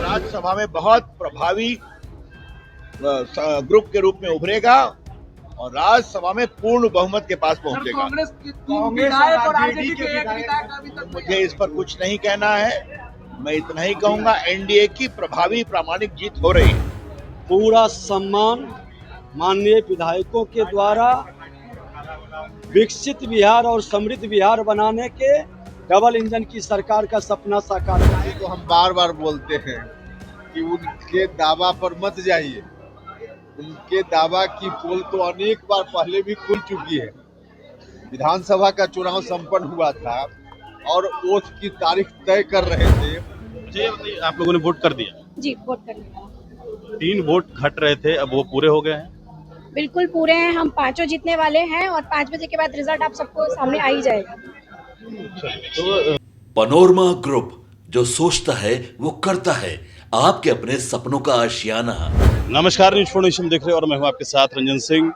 राज्यसभा में बहुत प्रभावी ग्रुप के रूप में उभरेगा और राज्यसभा में पूर्ण बहुमत के पास पहुंचेगा। कांग्रेस के 3 विधायक और आरजेडी के 1 विधायक अभी तक मुझे इस पर कुछ नहीं कहना है, मैं इतना ही कहूंगा एनडीए की प्रभावी प्रामाणिक जीत हो रही है। पूरा सम्मान माननीय विधायकों के द्वारा विकसित बिहार और समृद्ध बिहार बनाने के डबल इंजन की सरकार का सपना साकार करने तो हम बार बार बोलते हैं कि उनके दावा पर मत जाइए। उनके दावा की पोल तो अनेक बार पहले भी खुल चुकी है। विधानसभा का चुनाव संपन्न हुआ था और ओथ की तारीख तय कर रहे थे। जी आप लोगों ने वोट कर दिया? जी वोट कर लिया। 3 वोट घट रहे थे, अब वो पूरे हो गए हैं? बिल्कुल पूरे हैं, हम 5 जीतने वाले हैं और 5 बजे के बाद रिजल्ट आप सबको सामने आ ही जाएगा। तो पनोरमा ग्रुप, जो सोचता है वो करता है, आपके अपने सपनों का आशियाना। नमस्कार, न्यूज़ फॉर नेशन देख रहे हैं और मैं हूं आपके साथ रंजन सिंह।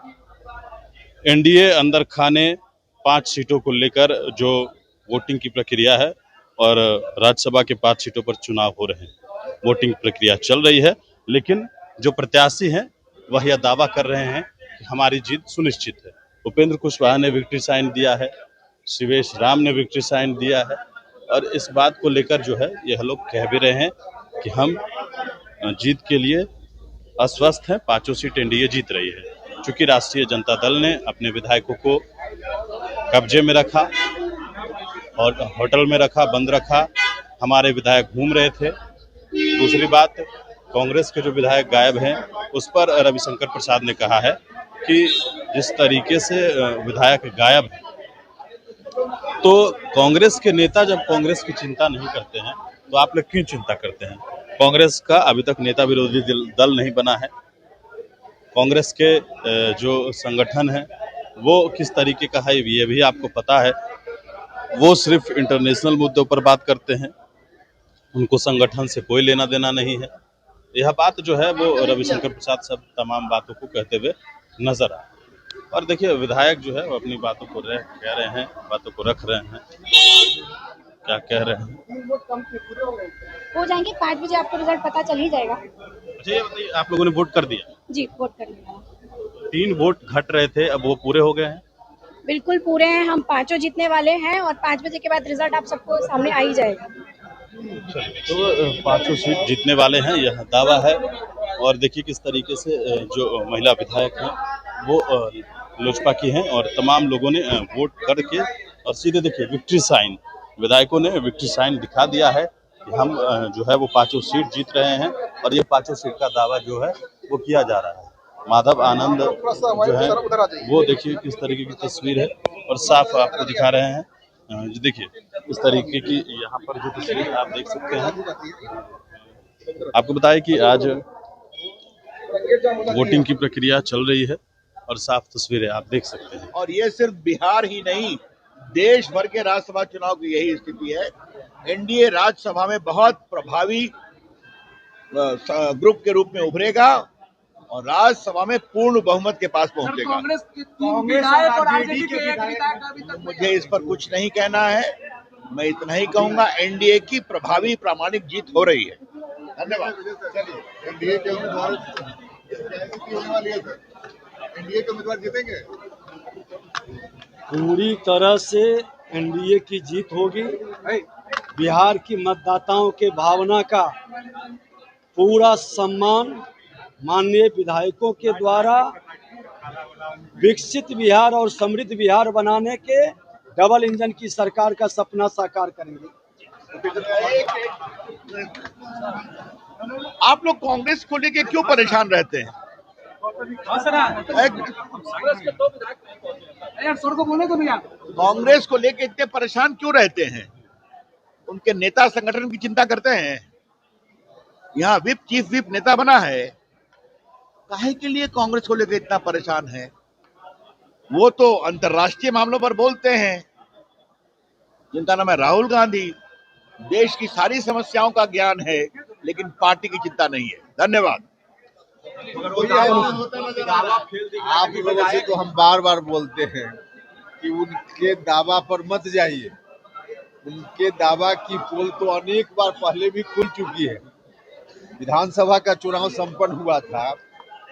एनडीए अंदर खाने 5 सीटों को लेकर जो वोटिंग की प्रक्रिया है और राज्यसभा के 5 सीटों पर चुनाव हो रहे हैं, वोटिंग प्रक्रिया चल रही है। लेकिन जो प्रत्याशी हैं वह यह दावा कर रहे हैं कि हमारी जीत सुनिश्चित है। उपेंद्र कुशवाहा ने विक्ट्री साइन दिया है, शिवेश राम ने विक्ट्री साइन दिया है और इस बात को लेकर जो है यह लोग कह भी रहे हैं कि हम जीत के लिए आश्वस्त हैं। 5 सीट एनडीए जीत रही है। चूंकि राष्ट्रीय जनता दल ने अपने विधायकों को कब्जे में रखा और होटल में रखा, बंद रखा, हमारे विधायक घूम रहे थे। दूसरी बात, कांग्रेस के जो विधायक गायब हैं उस पर रविशंकर प्रसाद ने कहा है कि जिस तरीके से विधायक गायब हैं, तो कांग्रेस के नेता जब कांग्रेस की चिंता नहीं करते हैं तो आप लोग क्यों चिंता करते हैं? कांग्रेस का अभी तक नेता विरोधी दल नहीं बना है। कांग्रेस के जो संगठन है वो किस तरीके का है ये भी आपको पता है। वो सिर्फ इंटरनेशनल मुद्दों पर बात करते हैं, उनको संगठन से कोई लेना देना नहीं है। यह बात जो है वो रविशंकर प्रसाद सब तमाम बातों को कहते हुए नजर आ। और देखिए, विधायक जो है वो अपनी बातों को कह रहे हैं, बातों को रख रहे हैं। क्या कह रहे हैं? हो जाएंगे 5 बजे, आपको रिजल्ट पता चल ही जाएगा। अच्छा ये बताइए, आप लोगों ने वोट कर दिया? जी वोट कर लिया। 3 वोट घट रहे थे, अब वो पूरे हो गए हैं? बिल्कुल पूरे हैं, हम 5 जीतने वाले हैं और 5 बजे के बाद रिजल्ट आप सबको सामने आ ही जाएगा। तो 5 सीट जीतने वाले हैं, यह दावा है। और देखिए किस तरीके से जो महिला विधायक हैं वो लोजपा की हैं और तमाम लोगों ने वोट करके और सीधे देखिए विक्ट्री साइन, विधायकों ने विक्ट्री साइन दिखा दिया है कि हम जो है वो 5 सीट जीत रहे हैं। और ये 5 सीट का दावा जो है वो किया जा रहा है। माधव आनंद जो है वो देखिए किस तरीके की तस्वीर है और साफ आपको दिखा रहे हैं। जी देखिए इस तरीके की यहाँ पर जो तस्वीर आप देख सकते हैं। आपको बताएं कि आज वोटिंग की प्रक्रिया चल रही है और साफ तस्वीरें आप देख सकते हैं। और ये सिर्फ बिहार ही नहीं, देश भर के राज्यसभा चुनाव की यही स्थिति है। एनडीए राज्यसभा में बहुत प्रभावी ग्रुप के रूप में उभरेगा और राज्यसभा में पूर्ण बहुमत के पास पहुंचेगा। कांग्रेस के 3 विधायक और आरजेडी के 1 विधायक अभी तक मुझे इस पर कुछ नहीं कहना है, मैं इतना ही कहूंगा एनडीए की प्रभावी प्रामाणिक जीत हो रही है। धन्यवाद। एनडीए के उम्मीदवार जीतेंगे। पूरी तरह से एनडीए की जीत होगी। बिहार की मतदाताओं के भावना का पूरा सम्मान माननीय विधायकों के द्वारा विकसित बिहार और समृद्ध बिहार बनाने के डबल इंजन की सरकार का सपना साकार करेंगे। आप लोग कांग्रेस को लेके क्यों परेशान रहते हैं? कांग्रेस को लेके इतने परेशान क्यों रहते हैं? उनके नेता संगठन की चिंता करते हैं। यहाँ विप, चीफ विप नेता बना है, काहे के लिए कांग्रेस को लेकर इतना परेशान है? वो तो अंतर्राष्ट्रीय मामलों पर बोलते हैं, जिनका नाम है राहुल गांधी। देश की सारी समस्याओं का ज्ञान है, लेकिन पार्टी की चिंता नहीं है। धन्यवाद। आप लोगों से तो हम बार बार बोलते हैं कि उनके दावा पर मत जाइए। उनके दावा की पोल तो अनेक बार पहले भी खुल चुकी है। विधानसभा का चुनाव संपन्न हुआ था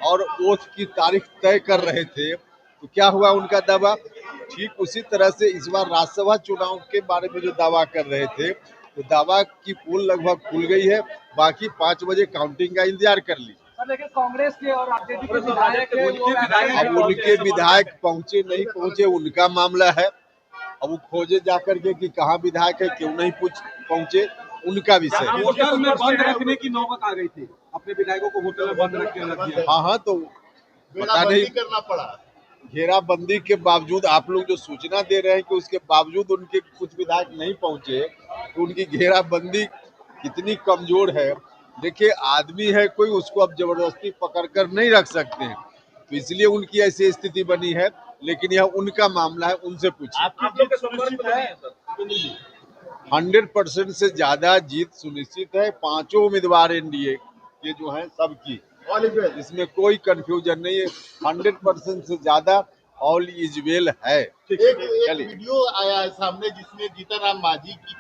और ओथ की तारीख तय कर रहे थे, तो क्या हुआ उनका दावा? ठीक उसी तरह से इस बार राज्यसभा चुनाव के बारे में जो दावा कर रहे थे, तो दावा की पोल लगभग खुल गई है। बाकी 5 बजे काउंटिंग का इंतजार कर लीजिए। लेकिन कांग्रेस के और आरजेडी के विधायक अब उनके विधायक पहुंचे नहीं पहुंचे उनका मामला है। अब वो खोजे जाकर के कि कहाँ विधायक है, क्यों नहीं पहुंचे, उनका विषय है। होटल में बंद रखने की नौबत आ गई थी, अपने विधायकों को होटल में बंद रख के रख दिया। हाँ, तो पता नहीं करना पड़ा। घेराबंदी के बावजूद आप लोग जो सूचना दे रहे हैं कि उसके बावजूद उनके कुछ विधायक नहीं पहुंचे, तो उनकी घेराबंदी कितनी कमजोर है। देखिए, आदमी है कोई, उसको अब जबरदस्ती पकड़ कर नहीं रख सकते हैं, तो इसलिए उनकी ऐसी स्थिति बनी है। लेकिन यह उनका मामला है, उनसे पूछिए। 100% से ज्यादा जीत सुनिश्चित है। 5 उम्मीदवार एनडीए के जो हैं सबकी, इसमें कोई कंफ्यूजन नहीं है। 100% से ज्यादा ऑल इज वेल है। एक वीडियो आया है सामने जिसमें जीतनराम मांझी की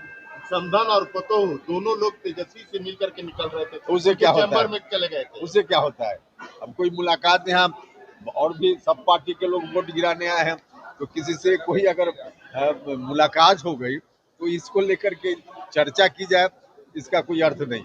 समधन और पतोह दोनों लोग तेजस्वी से मिलकर के निकल रहे थे, उसे क्या होता है? में चले गए थे। उसे क्या होता है? अब कोई मुलाकात यहाँ और भी सब पार्टी के लोग वोट गिराने आए हैं, तो किसी से कोई अगर मुलाकात हो गई तो इसको लेकर के चर्चा की जाए, इसका कोई अर्थ नहीं।